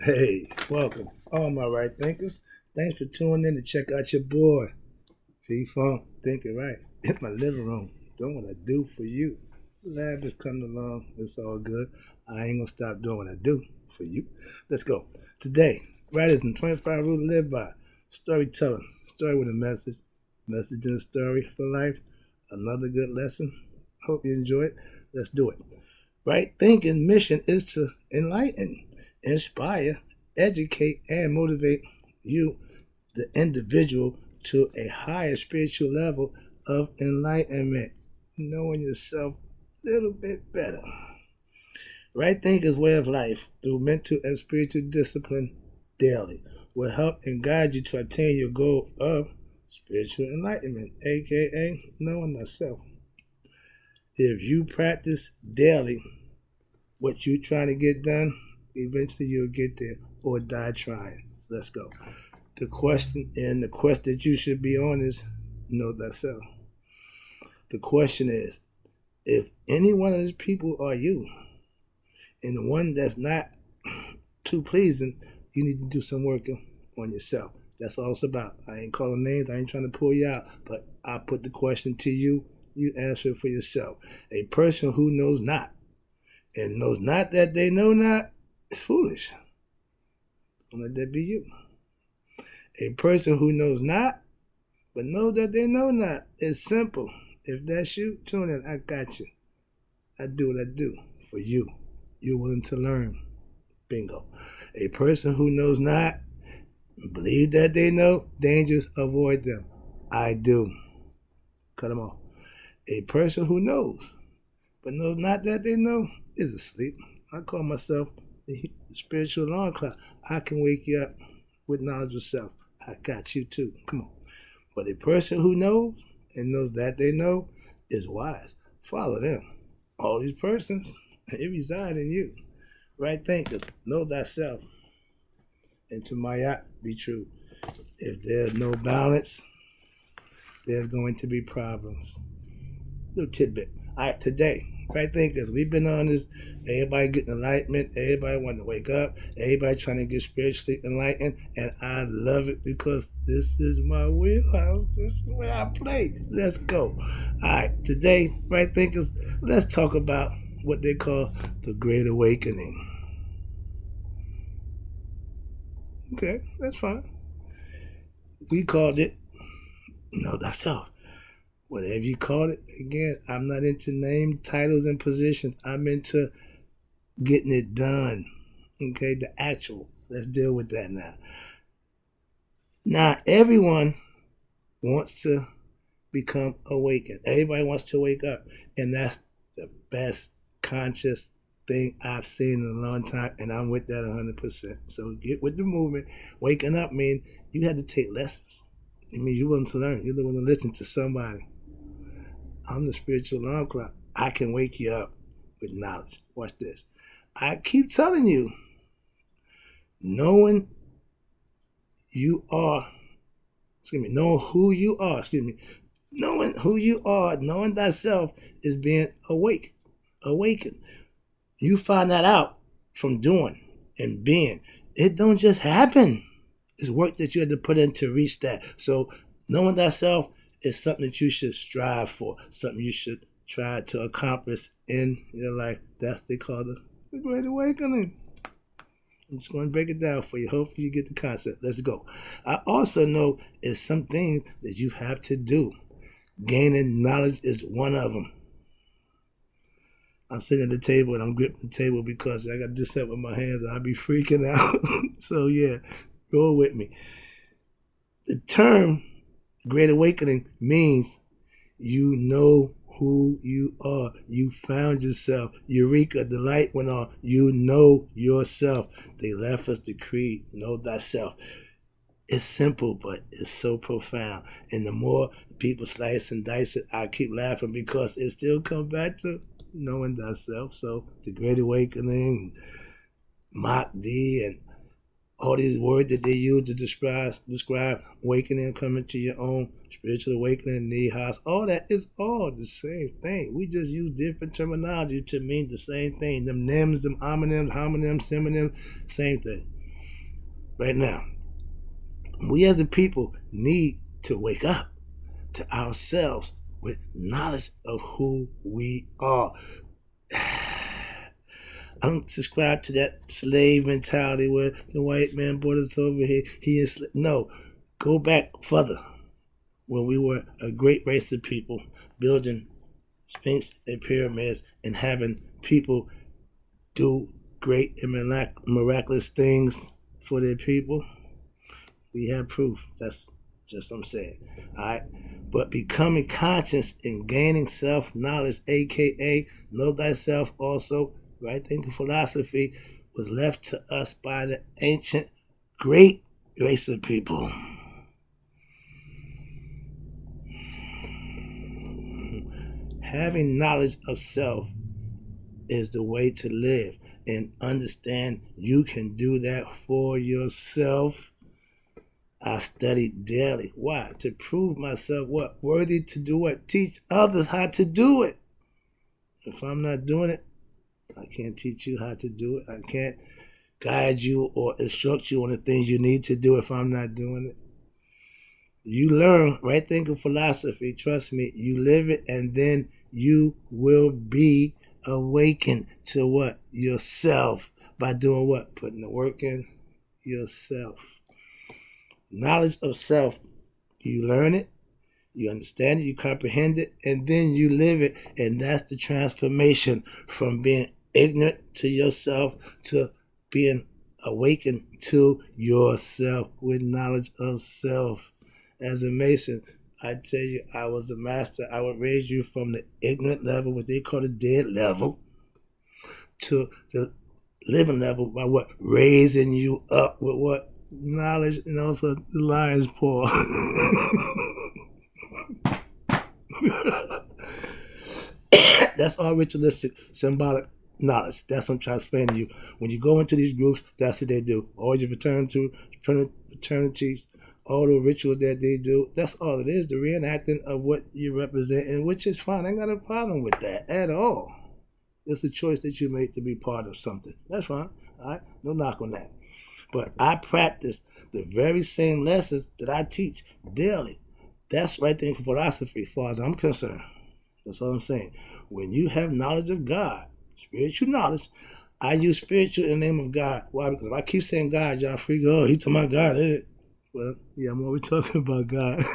Hey, welcome, all my right thinkers. Thanks for tuning in to check out your boy, P-Funk, thinking right, in my living room, doing what I do for you. Lab is coming along, it's all good. I ain't gonna stop doing what I do for you. Let's go. Today, writers and 25 rules to live by. Storytelling, story with a message in a story for life. Another good lesson. Hope you enjoy it. Let's do it. Right thinking mission is to enlighten, inspire, educate, and motivate you, the individual, to a higher spiritual level of enlightenment, knowing yourself a little bit better. Right thinking's way of life through mental and spiritual discipline daily will help and guide you to attain your goal of spiritual enlightenment, aka knowing thyself. If you practice daily what you're trying to get done, eventually you'll get there or die trying. Let's go. The question and the quest that you should be on is know thyself. The question is, if any one of these people are you, and the one that's not too pleasing, you need to do some work on yourself. That's all it's about. I ain't calling names, I ain't trying to pull you out, but I put the question to you, you answer it for yourself. A person who knows not and knows not that they know not is foolish. Don't let that be you. A person who knows not but knows that they know not is simple. If that's you, tune in. I got you. I do what I do for you. You're willing to learn. Bingo. A person who knows not, believe that they know, dangers, avoid them. I do. Cut them off. A person who knows, but knows not that they know, is asleep. I call myself the spiritual alarm clock. I can wake you up with knowledge of self. I got you too. Come on. But a person who knows and knows that they know is wise. Follow them. All these persons, they reside in you. Right thinkers, know thyself. And to Mayat, be true. If there's no balance, there's going to be problems. Little tidbit. All right, today, right thinkers, we've been on this. Everybody getting enlightenment. Everybody wanting to wake up. Everybody trying to get spiritually enlightened. And I love it because this is my wheelhouse. This is where I play. Let's go. All right, today, right thinkers, let's talk about what they call the Great Awakening. Okay, that's fine. We called it Know Thyself. Whatever you call it, again, I'm not into name, titles, and positions. I'm into getting it done. Okay, the actual. Let's deal with that now. Now, everyone wants to become awakened. Everybody wants to wake up. And that's the best conscious thing I've seen in a long time. And I'm with that 100%. So get with the movement. Waking up means you had to take lessons. It means you want to learn. You want to listen to somebody. I'm the spiritual alarm clock. I can wake you up with knowledge. Watch this. I keep telling you, knowing you are, knowing who you are, knowing who you are, knowing thyself is being awakened. You find that out from doing and being. It don't just happen. It's work that you had to put in to reach that. So knowing thyself is something that you should strive for, something you should try to accomplish in your life. That's what they call the Great Awakening. I'm just going to break it down for you. Hopefully you get the concept. Let's go. I also know it's some things that you have to do. Gaining knowledge is one of them. I'm sitting at the table and I'm gripping the table because I got to do something with my hands and I'll be freaking out. So yeah, roll with me. The term Great Awakening means you know who you are. You found yourself. Eureka, the light went on. You know yourself. They left us the creed, know thyself. It's simple, but it's so profound. And the more people slice and dice it, I keep laughing because it still comes back to knowing thyself. So the Great Awakening, Mach D, and all these words that they use to describe awakening, coming to your own spiritual awakening, nihas, all that is all the same thing. We just use different terminology to mean the same thing. Them names, them homonyms, symonyms, same thing. right now. We as a people need to wake up to ourselves with knowledge of who we are. I don't subscribe to that slave mentality where the white man brought us over here. He is no. Go back further when we were a great race of people building sphinx and pyramids and having people do great and miraculous things for their people. We have proof. That's just what I'm saying. All right. But becoming conscious and gaining self-knowledge, aka know thyself also, right thinking philosophy, was left to us by the ancient great race of people. Having knowledge of self is the way to live, and understand you can do that for yourself. I study daily. Why? To prove myself what? Worthy to do what? Teach others how to do it. If I'm not doing it, I can't teach you how to do it. I can't guide you or instruct you on the things you need to do if I'm not doing it. You learn right thinking philosophy. Trust me, you live it, and then you will be awakened to what? Yourself. By doing what? Putting the work in yourself. Knowledge of self. You learn it, you understand it, you comprehend it, and then you live it. And that's the transformation from being ignorant to yourself to being awakened to yourself with knowledge of self. As a Mason, I tell you, I was a master. I would raise you from the ignorant level, what they call the dead level, to the living level by what? Raising you up with what? Knowledge, and also the lion's paw. That's all ritualistic, symbolic knowledge. That's what I'm trying to explain to you. When you go into these groups, that's what they do. All your fraternities, all the rituals that they do, that's all it is, the reenacting of what you represent, and which is fine. I ain't got a problem with that at all. It's a choice that you made to be part of something. That's fine. All right? No knock on that. But I practice the very same lessons that I teach daily. That's right there in philosophy, as far as I'm concerned. That's all I'm saying. When you have knowledge of God, spiritual knowledge, I use spiritual in the name of God. Why? Because if I keep saying God, y'all freak out. He talking about God, isn't it? Well, yeah, I'm always talking about God.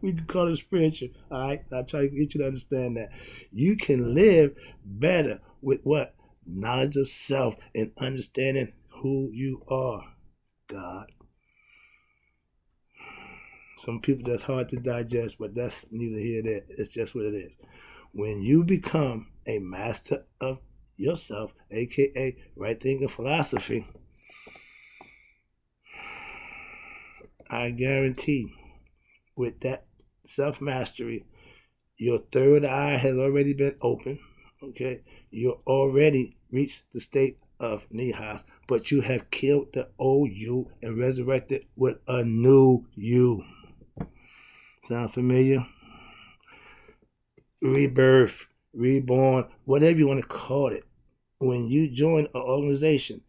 We can call it spiritual. All right? I try to get you to understand that. You can live better with what? Knowledge of self and understanding who you are. God. Some people that's hard to digest, but that's neither here nor there. It's just what it is. When you become a master of yourself, aka right thinking philosophy, I guarantee with that self-mastery, your third eye has already been opened. Okay, you already reached the state of Nihas, but you have killed the old you and resurrected with a new you. Sound familiar? Rebirth, reborn, whatever you want to call it. When you join an organization,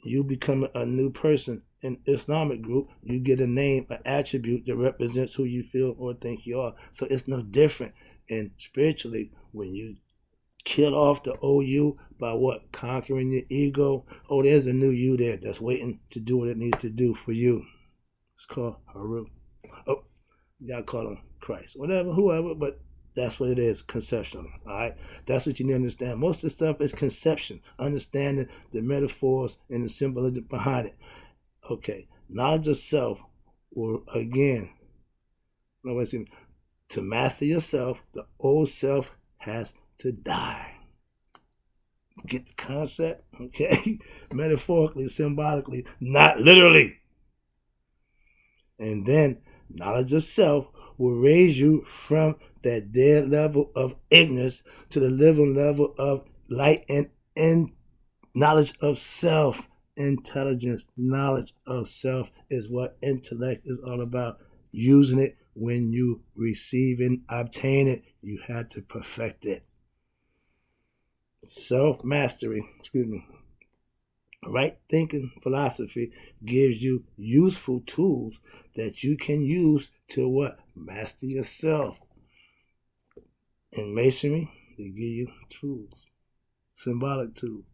you become a new person. In Islamic group, you get a name, an attribute that represents who you feel or think you are. So it's no different. And spiritually, when you kill off the old you by what? Conquering your ego. Oh, there's a new you there that's waiting to do what it needs to do for you. It's called Haru. Oh, y'all call him Christ. Whatever, whoever, but that's what it is conceptually. All right? That's what you need to understand. Most of the stuff is conception, understanding the metaphors and the symbolism behind it. Okay, knowledge of self will, again, to master yourself, the old self has to die. Get the concept? Okay? Metaphorically, symbolically, not literally. And then knowledge of self will raise you from that dead level of ignorance to the living level of light and knowledge of self. Intelligence, knowledge of self is what intellect is all about. Using it when you receive and obtain it, you have to perfect it. Self-mastery, Right thinking philosophy gives you useful tools that you can use to what? Master yourself. In Masonry, they give you tools, symbolic tools.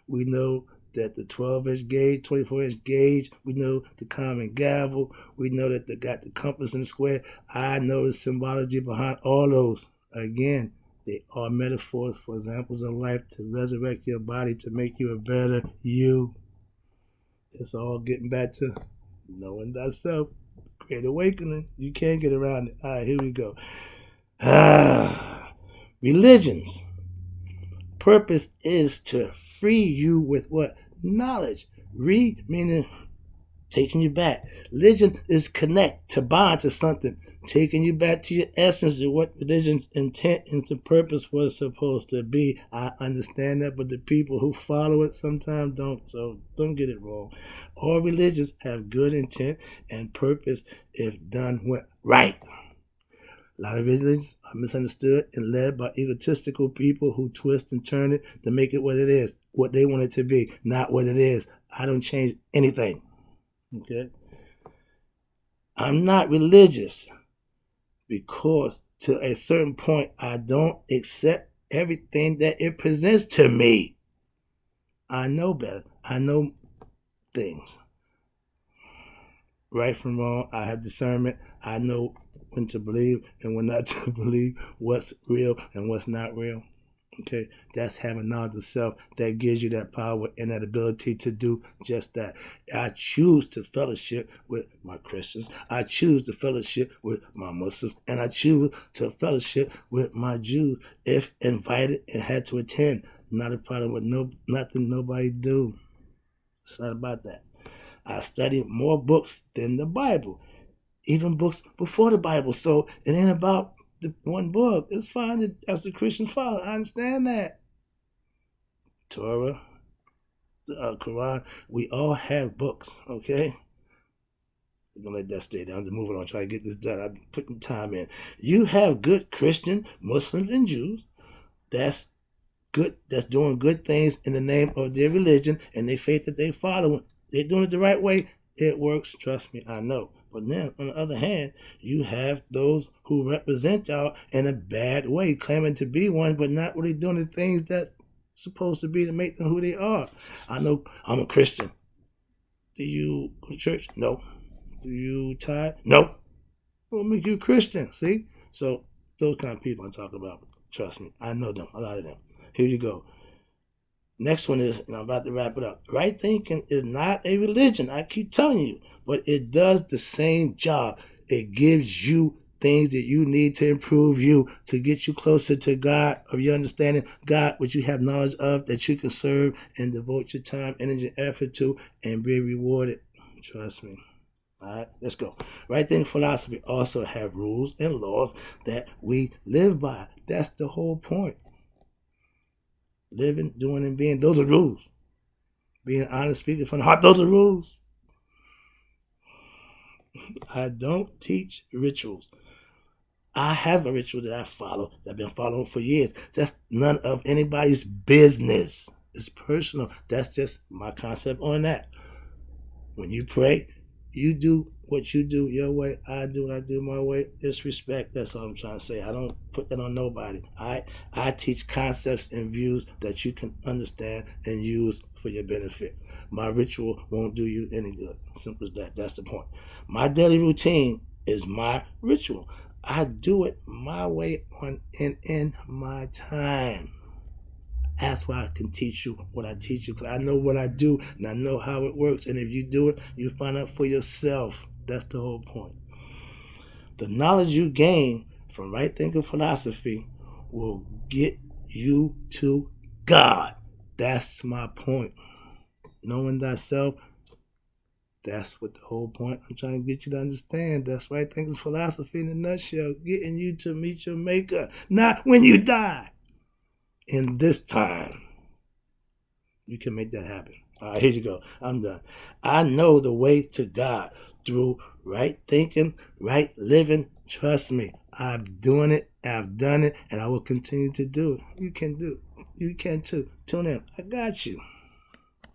We know that the 12-inch gauge, 24-inch gauge, we know the common gavel, we know that they got the compass and square. I know the symbology behind all those. Again, they are metaphors for examples of life to resurrect your body, to make you a better you. It's all getting back to knowing thyself. Great awakening. You can't get around it. All right, here we go. Religions. Purpose is to free you with what? Knowledge. Meaning taking you back. Religion is connect, to bond to something, taking you back to your essence of what religion's intent and the purpose was supposed to be. I understand that, but the people who follow it sometimes don't, so don't get it wrong. All religions have good intent and purpose if done right. A lot of religions are misunderstood and led by egotistical people who twist and turn it to make it what it is, what they want it to be, not what it is. I don't change anything. Okay? I'm not religious because to a certain point I don't accept everything that it presents to me. I know better. I know things. Right from wrong. I have discernment. I know when to believe and when not to believe, what's real and what's not real. Okay, that's having knowledge of self that gives you that power and that ability to do just that. I choose to fellowship with my Christians. I choose to fellowship with my Muslims. And I choose to fellowship with my Jews if invited and had to attend. Not a problem with nothing nobody do. It's not about that. I study more books than the Bible. Even books before the Bible. So it ain't about the one book. It's fine that as the Christians follow. I understand that. Torah, the Quran, we all have books, okay? We're going to let that stay down. I'm moving on, try to get this done. I'm putting time in. You have good Christian, Muslims, and Jews. That's good. That's doing good things in the name of their religion and their faith that they follow. They're doing it the right way. It works. Trust me, I know. But then, on the other hand, you have those who represent y'all in a bad way, claiming to be one, but not really doing the things that's supposed to be to make them who they are. I know I'm a Christian. Do you go to church? No. Do you tithe? No. What make you a Christian? See? So, those kind of people I'm talking about. Trust me, I know them, a lot of them. Here you go. Next one is, and I'm about to wrap it up. Right thinking is not a religion. I keep telling you. But it does the same job. It gives you things that you need to improve you, to get you closer to God, of your understanding, God, which you have knowledge of, that you can serve and devote your time, energy, and effort to, and be rewarded. Trust me. All right, let's go. Right thinking philosophy also have rules and laws that we live by. That's the whole point. Living, doing, and being, those are rules. Being honest, speaking from the heart, those are rules. I don't teach rituals. I have a ritual that I follow, that I've been following for years. That's none of anybody's business. It's personal. That's just my concept on that. When you pray, you do what you do your way. I do what I do my way. It's respect. That's all I'm trying to say. I don't put that on nobody. I teach concepts and views that you can understand and use for your benefit. My ritual won't do you any good. Simple as that. That's the point. My daily routine is my ritual. I do it my way on and in my time. That's why I can teach you what I teach you, because I know what I do and I know how it works. And if you do it, you find out for yourself. That's the whole point. The knowledge you gain from right thinking philosophy will get you to God. That's my point. Knowing thyself, that's what the whole point I'm trying to get you to understand. That's right thinking philosophy in a nutshell. Getting you to meet your maker, not when you die. In this time, you can make that happen. All right, here you go. I'm done. I know the way to God through right thinking, right living. Trust me, I'm doing it, I've done it, and I will continue to do it. You can do it. You can too. Tune in. I got you.